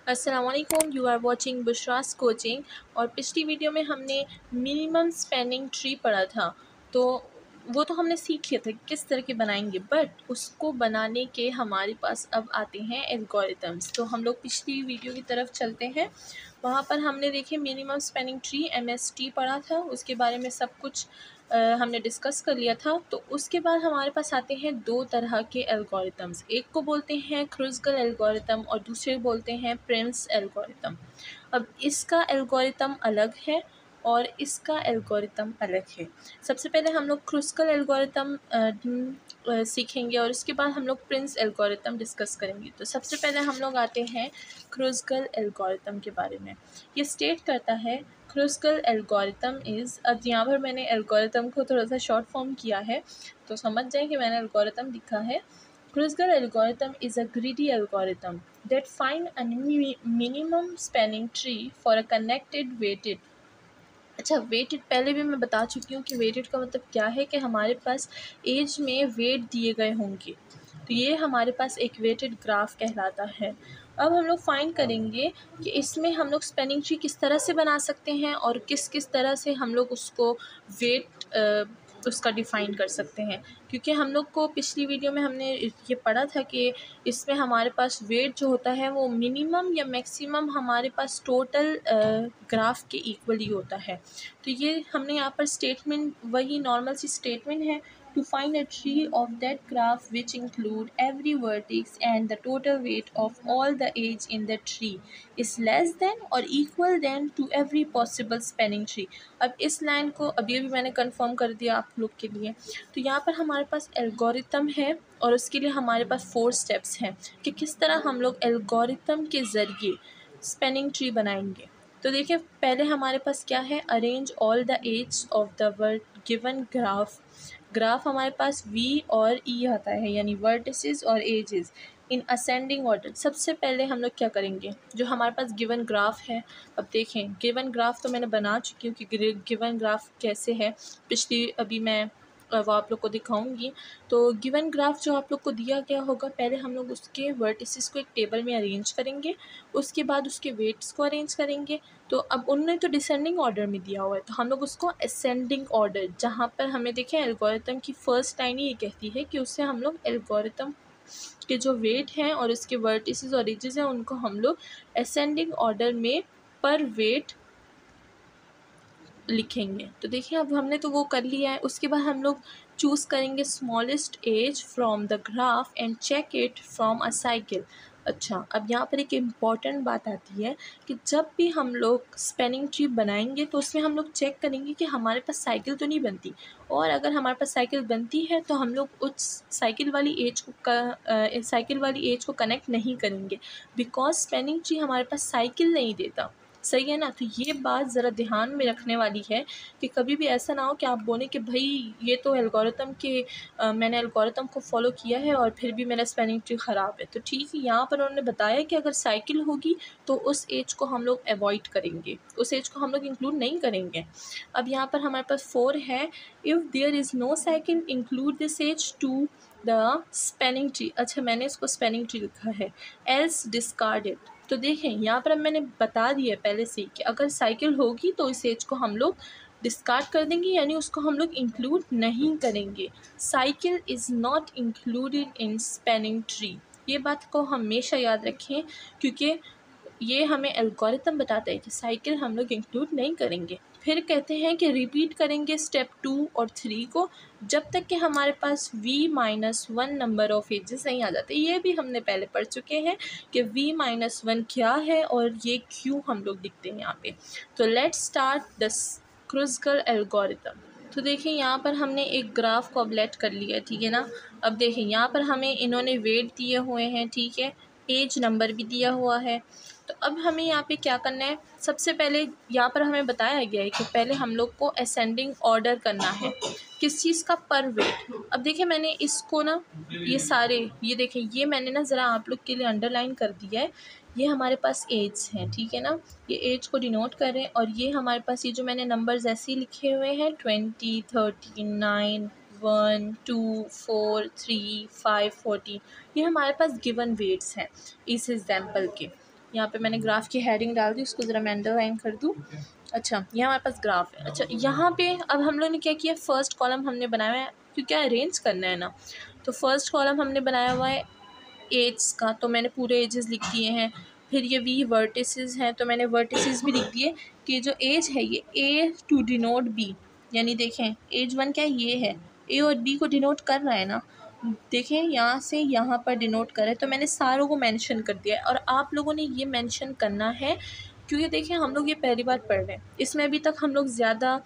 अस्सलाम वालेकुम, you are watching बुशरास coaching. और पिछली वीडियो में हमने मिनिमम स्पेनिंग ट्री पढ़ा था, तो वो तो हमने सीख लिया था किस तरह के बनाएंगे, बट उसको बनाने के हमारे पास अब आते हैं एल्गोरिथम्स। तो हम लोग पिछली वीडियो की तरफ चलते हैं। वहाँ पर हमने देखे मिनिमम स्पेनिंग ट्री MST पढ़ा था, उसके बारे में सब कुछ हमने डिस्कस कर लिया था। तो उसके बाद हमारे पास आते हैं दो तरह के एल्गोरिथम्स, एक को बोलते हैं क्रुस्कल एल्गोरिथम और दूसरे को बोलते हैं प्रिम्स एल्गोरिथम। अब इसका एल्गोरिथम अलग है और इसका एल्गोरिथम अलग है। सबसे पहले हम लोग क्रुस्कल एल्गोरिथम सीखेंगे और उसके बाद हम लोग प्रिम्स एल्गोरिथम डिस्कस करेंगे। तो सबसे पहले हम लोग आते हैं क्रुस्कल एल्गोरिथम के बारे में। ये स्टेट करता है क्रुस्कल एल्गोरिथम इज़, अब यहाँ पर मैंने एल्गोरिथम को थोड़ा सा शॉर्ट फॉर्म किया है तो समझ जाएं कि मैंने एल्गोरिथम लिखा है। Kruskal algorithm is a greedy algorithm that find a minimum spanning tree for a connected weighted। अच्छा, वेटेड पहले भी मैं बता चुकी हूँ कि वेटेड का मतलब क्या है, कि हमारे पास एज में वेट दिए गए होंगे, तो ये हमारे पास एक वेटेड ग्राफ कहलाता है। अब हम लोग फाइंड करेंगे कि इसमें हम लोग स्पेनिंग ट्री किस तरह से बना सकते हैं और किस किस तरह से हम लोग उसको वेट उसका डिफ़ाइन कर सकते हैं। क्योंकि हम लोग को पिछली वीडियो में हमने ये पढ़ा था कि इसमें हमारे पास वेट जो होता है वो मिनिमम या मैक्सिमम हमारे पास टोटल ग्राफ के इक्वली होता है। तो ये हमने यहाँ पर स्टेटमेंट, वही नॉर्मल सी स्टेटमेंट है, to find a tree of that graph which include every vertex and the total weight of all the edge in the tree is less than और equal than to every possible spanning tree. अब इस line को अभी भी मैंने confirm कर दिया आप लोग के लिए। तो यहाँ पर हमारे पास एल्गोरिथम है और उसके लिए हमारे पास 4 स्टेप्स हैं कि किस तरह हम लोग एल्गोरिथम के ज़रिए स्पेनिंग ट्री बनाएंगे। तो देखिए, पहले हमारे पास क्या है, arrange all the edge of the word given graph. Graph हमारे पास V और E आता है, यानी वर्टिसेस और एजेस इन असेंडिंग ऑर्डर। सबसे पहले हम लोग क्या करेंगे, जो हमारे पास गिवन ग्राफ है, अब देखें गिवन ग्राफ तो मैंने बना चुकी हूँ कि गिवन ग्राफ कैसे है, पिछली अभी मैं वो आप लोग को दिखाऊंगी। तो गिवन ग्राफ जो आप लोग को दिया गया होगा, पहले हम लोग उसके वर्टिसेस को एक टेबल में अरेंज करेंगे, उसके बाद उसके वेट्स को अरेंज करेंगे। तो अब उन्होंने तो डिसेंडिंग ऑर्डर में दिया हुआ है, तो हम लोग उसको असेंडिंग ऑर्डर, जहाँ पर हमें देखें एल्गोरिथम की फर्स्ट लाइन ही ये कहती है कि उससे हम लोग एल्गोरिथम के जो वेट हैं और उसके वर्टिसेस और एजेस हैं उनको हम लोग असेंडिंग ऑर्डर में पर वेट लिखेंगे। तो देखिए, अब हमने तो वो कर लिया है। उसके बाद हम लोग चूज़ करेंगे smallest edge from the graph and check it from a cycle. अच्छा, अब यहाँ पर एक इम्पॉर्टेंट बात आती है कि जब भी हम लोग स्पेनिंग ट्री बनाएंगे तो उसमें हम लोग चेक करेंगे कि हमारे पास साइकिल तो नहीं बनती, और अगर हमारे पास साइकिल बनती है तो हम लोग उस साइकिल वाली एज को कनेक्ट नहीं करेंगे, बिकॉज स्पेनिंग ट्री हमारे पास साइकिल नहीं देता। सही है ना। तो ये बात ज़रा ध्यान में रखने वाली है कि कभी भी ऐसा ना हो कि आप बोलें कि भाई ये तो एल्गोरिथम के मैंने एल्गोरिथम को फॉलो किया है और फिर भी मेरा स्पेलिंग ट्री ख़राब है। तो ठीक है, यहाँ पर उन्होंने बताया कि अगर साइकिल होगी तो उस एज को हम लोग अवॉइड करेंगे, उस एज को हम लोग इंक्लूड नहीं करेंगे। अब यहाँ पर हमारे पास 4 है, if there is no cycle include this edge to the spanning tree. अच्छा, मैंने इसको स्पेनिंग ट्री लिखा है, एल्स डिस्कार्ड इट। तो देखें, यहाँ पर अब मैंने बता दिया पहले से ही कि अगर साइकिल होगी तो इस एज को हम लोग डिस्कार्ड कर देंगे, यानी उसको हम लोग इंक्लूड नहीं करेंगे। Cycle is not included in spanning tree, ये बात को हमेशा याद रखें, क्योंकि ये हमें एल्गोरिथम बताता है कि साइकिल हम लोग इंक्लूड नहीं करेंगे। फिर कहते हैं कि रिपीट करेंगे स्टेप 2 और 3 को जब तक कि हमारे पास V-1 नंबर ऑफ़ एजेस नहीं आ जाते। ये भी हमने पहले पढ़ चुके हैं कि V-1 क्या है और ये क्यों हम लोग लिखते हैं यहाँ पे। तो let's start the Kruskal algorithm. तो देखिए, यहाँ पर हमने एक ग्राफ को अपडेट कर लिया है, ठीक है ना। अब देखिए, यहाँ पर हमें इन्होंने वेट दिए हुए हैं, ठीक है, एज नंबर भी दिया हुआ है। तो अब हमें यहाँ पे क्या करना है, सबसे पहले यहाँ पर हमें बताया गया है कि पहले हम लोग को असेंडिंग ऑर्डर करना है, किस चीज़ का, पर वेट। अब देखिए, मैंने इसको ना, ये सारे, ये देखें, ये मैंने ना ज़रा आप लोग के लिए अंडरलाइन कर दिया है। ये हमारे पास एज हैं, ठीक है ना, ये एज को डिनोट कर रहे हैं। और ये हमारे पास ये जो मैंने नंबर्स ऐसे ही लिखे हुए हैं, 20, 13, 9, 1, 2, 4, 3, 5, 14, ये हमारे पास गिवन वेट्स हैं इस एग्जाम्पल के। यहाँ पे मैंने ग्राफ की हेडिंग डाल दी, उसको ज़रा मैं अंडरलाइन कर दूँ। अच्छा, ये हमारे पास ग्राफ है। अच्छा, यहाँ पे अब हम लोग ने क्या किया, फ़र्स्ट कॉलम हमने बनाया है क्योंकि अरेंज करना है ना। तो फर्स्ट कॉलम हमने बनाया हुआ है एज का, तो मैंने पूरे एजेस लिख दिए हैं। फिर ये वी वर्टिसेस हैं, तो मैंने वर्टिसेस भी लिख दिए कि जो एज है ये ए टू डिनोट बी, यानी देखें एज 1 क्या ये है, ए और बी को डिनोट कर रहा है ना। देखें यहाँ से यहाँ पर डिनोट करे, तो मैंने सारों को मेंशन कर दिया है। और आप लोगों ने ये मेंशन करना है क्योंकि देखें हम लोग ये पहली बार पढ़ रहे हैं, इसमें अभी तक हम लोग ज़्यादा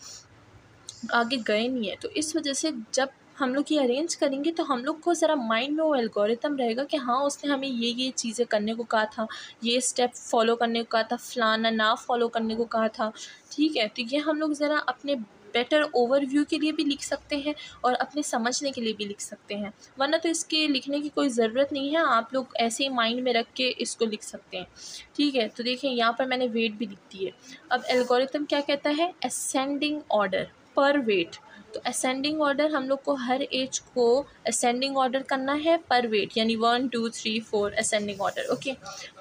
आगे गए नहीं है, तो इस वजह से जब हम लोग ये अरेंज करेंगे तो हम लोग को ज़रा माइंड में वो एल्गोरिथम रहेगा कि हाँ उसने हमें ये चीज़ें करने को कहा था, ये स्टेप फॉलो करने को कहा था, फलाना ना फॉलो करने को कहा था। ठीक है, तो ये हम लोग ज़रा अपने बेटर ओवरव्यू के लिए भी लिख सकते हैं और अपने समझने के लिए भी लिख सकते हैं, वरना तो इसके लिखने की कोई ज़रूरत नहीं है, आप लोग ऐसे ही माइंड में रख के इसको लिख सकते हैं। ठीक है, तो देखिए यहाँ पर मैंने वेट भी लिख दी है। अब एल्गोरिथम क्या कहता है, असेंडिंग ऑर्डर पर वेट। तो असेंडिंग ऑर्डर हम लोग को हर एज को असेंडिंग ऑर्डर करना है पर वेट, यानी 1 2 3 4 असेंडिंग ऑर्डर। ओके,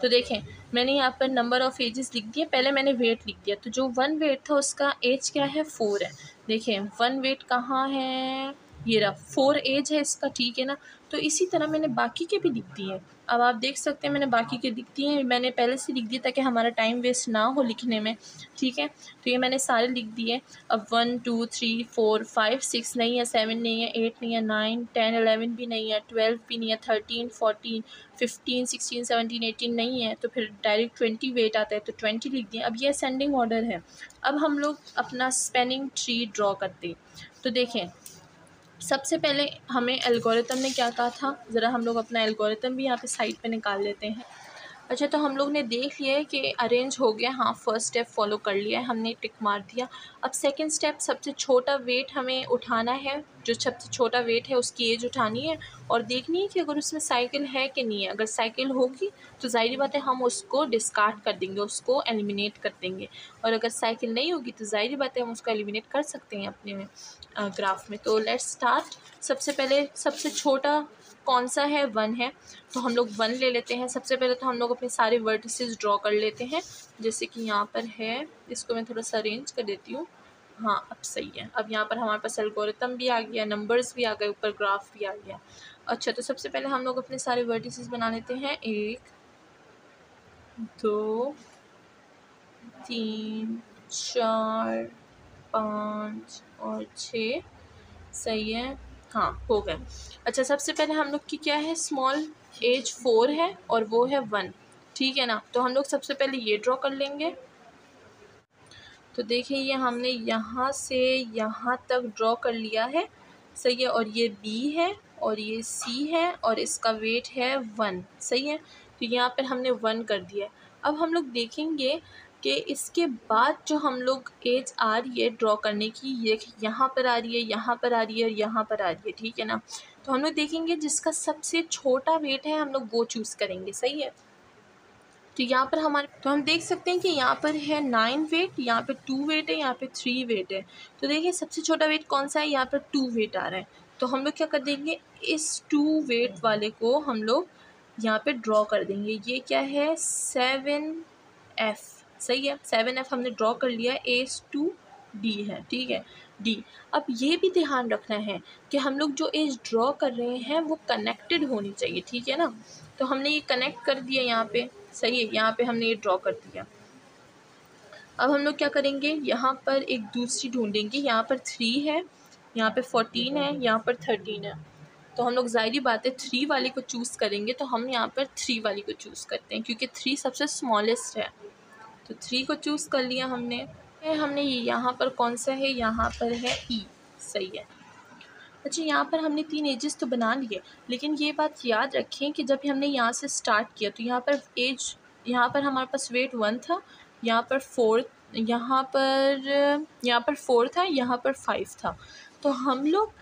तो देखें मैंने यहाँ पर नंबर ऑफ़ एजेस लिख दिए, पहले मैंने वेट लिख दिया। तो जो 1 वेट था उसका एज क्या है, 4 है। देखें 1 वेट कहाँ है, ये रहा, 4 एज है इसका, ठीक है ना। तो इसी तरह मैंने बाकी के भी लिख दिए हैं। अब आप देख सकते हैं मैंने बाकी के लिख दिए हैं, मैंने पहले से लिख दिया ताकि हमारा टाइम वेस्ट ना हो लिखने में। ठीक है, तो ये मैंने सारे लिख दिए। अब 1 2 3 4 5 6 नहीं है, 7 नहीं है, 8 नहीं है, 9 10 11 भी नहीं है, 12 भी नहीं है, 13 14 15 16 17 18 नहीं है, तो फिर डायरेक्ट 20 वेट आता है, तो 20 लिख दिए। अब ये असेंडिंग ऑर्डर है। अब हम लोग अपना स्पेनिंग ट्री ड्रॉ करते हैं। तो देखें सबसे पहले हमें एल्गोरिथम ने क्या कहा था, ज़रा हम लोग अपना एल्गोरिथम भी यहाँ पे साइड पे निकाल लेते हैं। अच्छा, तो हम लोग ने देख लिया है कि अरेंज हो गया, हाँ फर्स्ट स्टेप फॉलो कर लिया है हमने, टिक मार दिया। अब सेकंड स्टेप, सबसे छोटा वेट हमें उठाना है, जो सबसे छोटा वेट है उसकी एज उठानी है और देखनी है कि अगर उसमें साइकिल है कि नहीं है। अगर साइकिल होगी तो ज़ाहिर बात है हम उसको डिस्कार्ड कर देंगे, उसको एलिमिनेट कर देंगे, और अगर साइकिल नहीं होगी तो ज़ाहिर बात है हम उसको एलिमिनेट कर सकते हैं अपने ग्राफ में। तो लेट्स स्टार्ट। सबसे पहले सबसे छोटा कौन सा है, 1 है, तो हम लोग 1 ले लेते हैं। सबसे पहले तो हम लोग अपने सारे वर्टिसेस ड्रॉ कर लेते हैं, जैसे कि यहाँ पर है, इसको मैं थोड़ा सा अरेंज कर देती हूँ। हाँ अब सही है। अब यहाँ पर हमारे पास एल्गोरिथम भी आ गया, नंबर्स भी आ गए, ऊपर ग्राफ भी आ गया। अच्छा, तो सबसे पहले हम लोग अपने सारे वर्टिसेस बना लेते हैं, 1 2 3 4 5 और 6, सही है, हाँ हो गए। अच्छा, सबसे पहले हम लोग की क्या है, स्मॉल एज 4 है और वो है 1, ठीक है ना। तो हम लोग सबसे पहले ये ड्रॉ कर लेंगे। तो देखिए ये हमने यहाँ से यहाँ तक ड्रॉ कर लिया है, सही है। और ये B है और ये C है और इसका वेट है 1, सही है। तो यहाँ पर हमने 1 कर दिया। अब हम लोग देखेंगे कि इसके बाद जो हम लोग एज आ रही है ड्रॉ करने की, ये यहाँ पर आ रही है, यहाँ पर आ रही है और यहाँ पर आ रही है, ठीक है ना। तो हम लोग देखेंगे जिसका सबसे छोटा वेट है हम लोग वो चूज़ करेंगे, सही है। तो यहाँ पर हमारे, तो हम देख सकते हैं कि यहाँ पर है 9 वेट, यहाँ पे 2 वेट है, यहाँ पे 3 वेट है। तो देखिए सबसे छोटा वेट कौन सा है, यहाँ पर 2 वेट आ रहा है। तो हम लोग क्या कर देंगे, इस 2 वेट वाले को हम लोग यहाँ पे ड्रॉ कर देंगे। ये क्या है, 7F, सही है। 7F हमने ड्रॉ कर लिया है, एज 2D है, ठीक है, D। अब ये भी ध्यान रखना है कि हम लोग जो एज ड्रॉ कर रहे हैं वो कनेक्टेड होनी चाहिए, ठीक है ना। तो हमने ये कनेक्ट कर दिया यहाँ पे, सही है, यहाँ पे हमने ये ड्रॉ कर दिया। अब हम लोग क्या करेंगे, यहाँ पर एक दूसरी ढूंढेंगे। यहाँ पर 3 है, यहाँ पे 14 है, यहाँ पर 13 है। तो हम लोग ज़ाहिर बात है 3 वाली को चूज़ करेंगे, तो हम यहाँ पर 3 वाली को चूज़ करते हैं क्योंकि 3 सबसे स्मॉलेस्ट है। तो 3 को चूज़ कर लिया हमने। यहाँ पर कौन सा है, यहाँ पर है E, सही है। अच्छा, यहाँ पर हमने 3 एजेस तो बना लिए, लेकिन ये बात याद रखें कि जब हमने यहाँ से स्टार्ट किया तो यहाँ पर एज, यहाँ पर हमारे पास वेट 1 था, यहाँ पर 4, यहाँ पर 4 था, यहाँ पर 5 था। तो हम लोग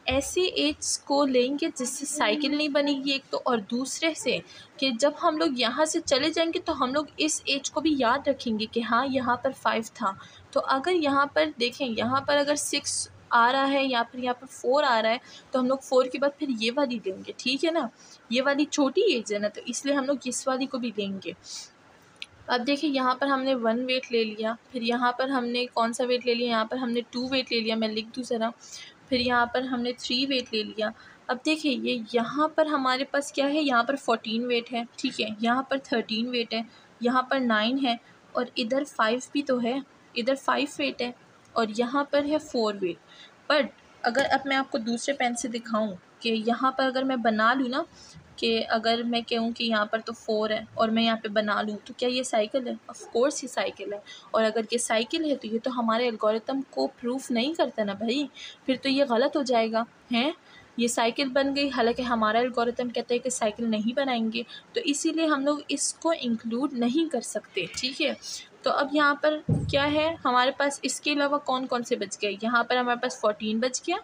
ऐसे एज को लेंगे जिससे साइकिल नहीं बनेगी एक तो, और दूसरे से कि जब हम लोग यहाँ से चले जाएंगे तो हम लोग इस एज को भी याद रखेंगे कि हाँ यहाँ पर 5 था। तो अगर यहाँ पर देखें, यहाँ पर अगर 6 आ रहा है, यहाँ पर 4 आ रहा है, तो हम लोग 4 के बाद फिर ये वाली लेंगे, ठीक है ना। ये वाली छोटी एज है ना, तो इसलिए हम लोग इस वाली को भी लेंगे। अब देखिए यहाँ पर हमने 1 वेट ले लिया, फिर यहाँ पर हमने कौन सा वेट ले लिया, यहाँ पर हमने 2 वेट ले लिया, मैं लिख दूँ ज़रा। फिर यहाँ पर हमने 3 वेट ले लिया। अब देखिए ये यहाँ पर हमारे पास क्या है, यहाँ पर 14 वेट है, ठीक है, यहाँ पर 13 वेट है, यहाँ पर 9 है और इधर 5 भी तो है, इधर 5 वेट है और यहाँ पर है 4 वेट। बट अगर अब मैं आपको दूसरे पेन से दिखाऊं कि यहाँ पर अगर मैं बना लूँ ना, कि अगर मैं कहूँ कि यहाँ पर तो 4 है और मैं यहाँ पे बना लूँ, तो क्या ये साइकिल है? ऑफ कोर्स ये साइकिल है। और अगर ये साइकिल है तो ये तो हमारे एल्गोरिथम को प्रूफ नहीं करता ना भाई, फिर तो ये गलत हो जाएगा हैं। ये साइकिल बन गई, हालांकि हमारा एल्गोरिथम कहता है कि साइकिल नहीं बनाएंगे, तो इसीलिए हम लोग इसको इंक्लूड नहीं कर सकते, ठीक है। तो अब यहाँ पर क्या है हमारे पास, इसके अलावा कौन कौन से बच गए? यहाँ पर हमारे पास 14 बच गया,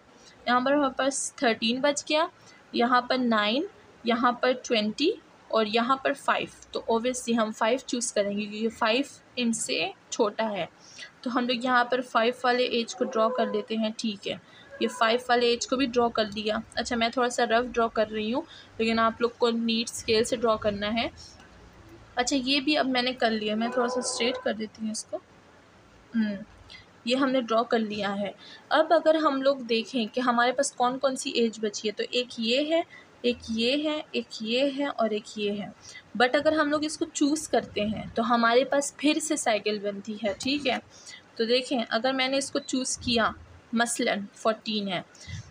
यहाँ पर हमारे पास 13 बच गया, यहाँ पर 9, यहाँ पर 20 और यहाँ पर 5। तो ओबियसली हम 5 चूज़ करेंगे क्योंकि 5 इनसे छोटा है। तो हम लोग यहाँ पर 5 वाले एज को ड्रॉ कर लेते हैं, ठीक है। ये 5 वाले एज को भी ड्रॉ कर दिया। अच्छा मैं थोड़ा सा रफ ड्रॉ कर रही हूँ, लेकिन आप लोग को नीट स्केल से ड्रॉ करना है। अच्छा ये भी अब मैंने कर लिया, मैं थोड़ा सा स्ट्रेट कर देती हूँ इसको। ये हमने ड्रॉ कर लिया है। अब अगर हम लोग देखें कि हमारे पास कौन कौन सी एज बची है, तो एक ये है, एक ये है, एक ये है और एक ये है। बट अगर हम लोग इसको चूज़ करते हैं तो हमारे पास फिर से साइकिल बनती है, ठीक है। तो देखें अगर मैंने इसको चूज़ किया, मसलन 14 है,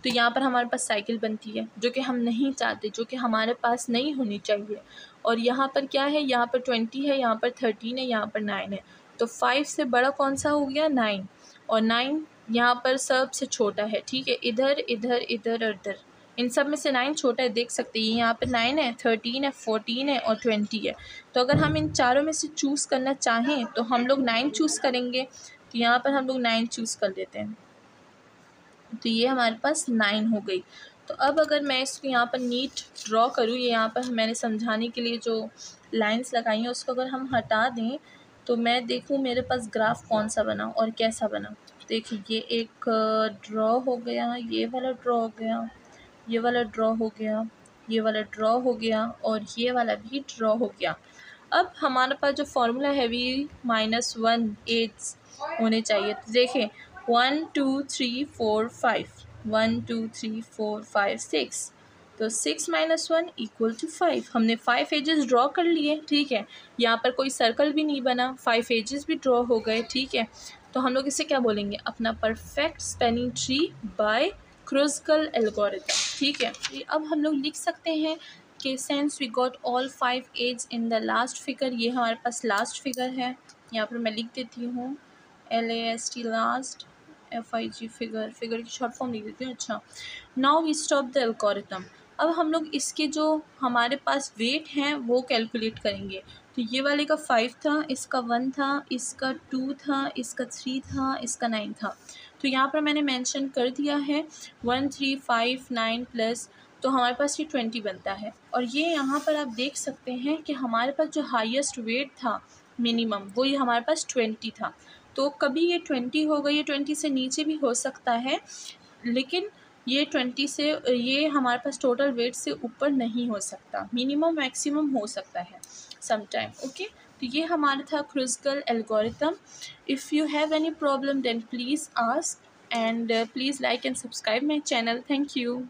तो यहाँ पर हमारे पास साइकिल बनती है जो कि हम नहीं चाहते, जो कि हमारे पास नहीं होनी चाहिए। और यहाँ पर क्या है, यहाँ पर 20 है, यहाँ पर 13 है, यहाँ पर 9 है। तो 5 से बड़ा कौन सा हो गया? 9। और 9 यहाँ पर सबसे छोटा है, ठीक है। इधर इधर इधर और इधर, इन सब में से 9 छोटा है, देख सकते हैं। यहाँ पे 9 है, 13 है, 14 है और 20 है। तो अगर हम इन चारों में से चूज़ करना चाहें तो हम लोग 9 चूज़ करेंगे। तो यहाँ पर हम लोग 9 चूज़ कर लेते हैं, तो ये हमारे पास 9 हो गई। तो अब अगर मैं इसको यहाँ पर नीट ड्रॉ करूँ, ये यहाँ पर मैंने समझाने के लिए जो लाइंस लगाई हैं उसको अगर हम हटा दें, तो मैं देखूँ मेरे पास ग्राफ कौन सा बना और कैसा बना। देखिए ये एक ड्रॉ हो गया, ये वाला ड्रॉ हो गया, ये वाला ड्रॉ हो गया, ये वाला ड्रॉ हो गया और ये वाला भी ड्रॉ हो गया। अब हमारे पास जो फॉर्मूला है V-1 एज होने चाहिए। तो देखें 1 2 3 4 5, 1 2 3 4 5 6, तो 6 - 1 = 5। हमने 5 एजेस ड्रॉ कर लिए, ठीक है। यहाँ पर कोई सर्कल भी नहीं बना, 5 एजेस भी ड्रॉ हो गए, ठीक है। तो हम लोग इसे क्या बोलेंगे? अपना perfect spanning tree bye Kruskal algorithm, ठीक है। ये अब हम लोग लिख सकते हैं कि since we got all 5 edge in the last figure, ये हमारे पास लास्ट फिगर है। यहाँ पर मैं लिख देती हूँ LAST last, FIG figure, figure की शॉर्ट फॉर्म लिख देती हूँ। अच्छा, now we stop the algorithm. अब हम लोग इसके जो हमारे पास वेट हैं वो कैलकुलेट करेंगे। तो ये वाले का 5 था, इसका 1 था, इसका 2 था, इसका 3 था, इसका 9 था। तो यहाँ पर मैंने मेंशन कर दिया है 1 3 5 9 प्लस, तो हमारे पास ये 20 बनता है। और ये यहाँ पर आप देख सकते हैं कि हमारे पास जो हाईएस्ट वेट था मिनिमम, वो ये हमारे पास 20 था। तो कभी ये 20 होगा, ये 20 से नीचे भी हो सकता है, लेकिन ये 20 से, ये हमारे पास टोटल वेट से ऊपर नहीं हो सकता, मिनिमम मैक्सिमम हो सकता है समटाइम, ओके। तो ये हमारा था Kruskal algorithm. If you have any problem then please ask, and please like and subscribe my channel. Thank you.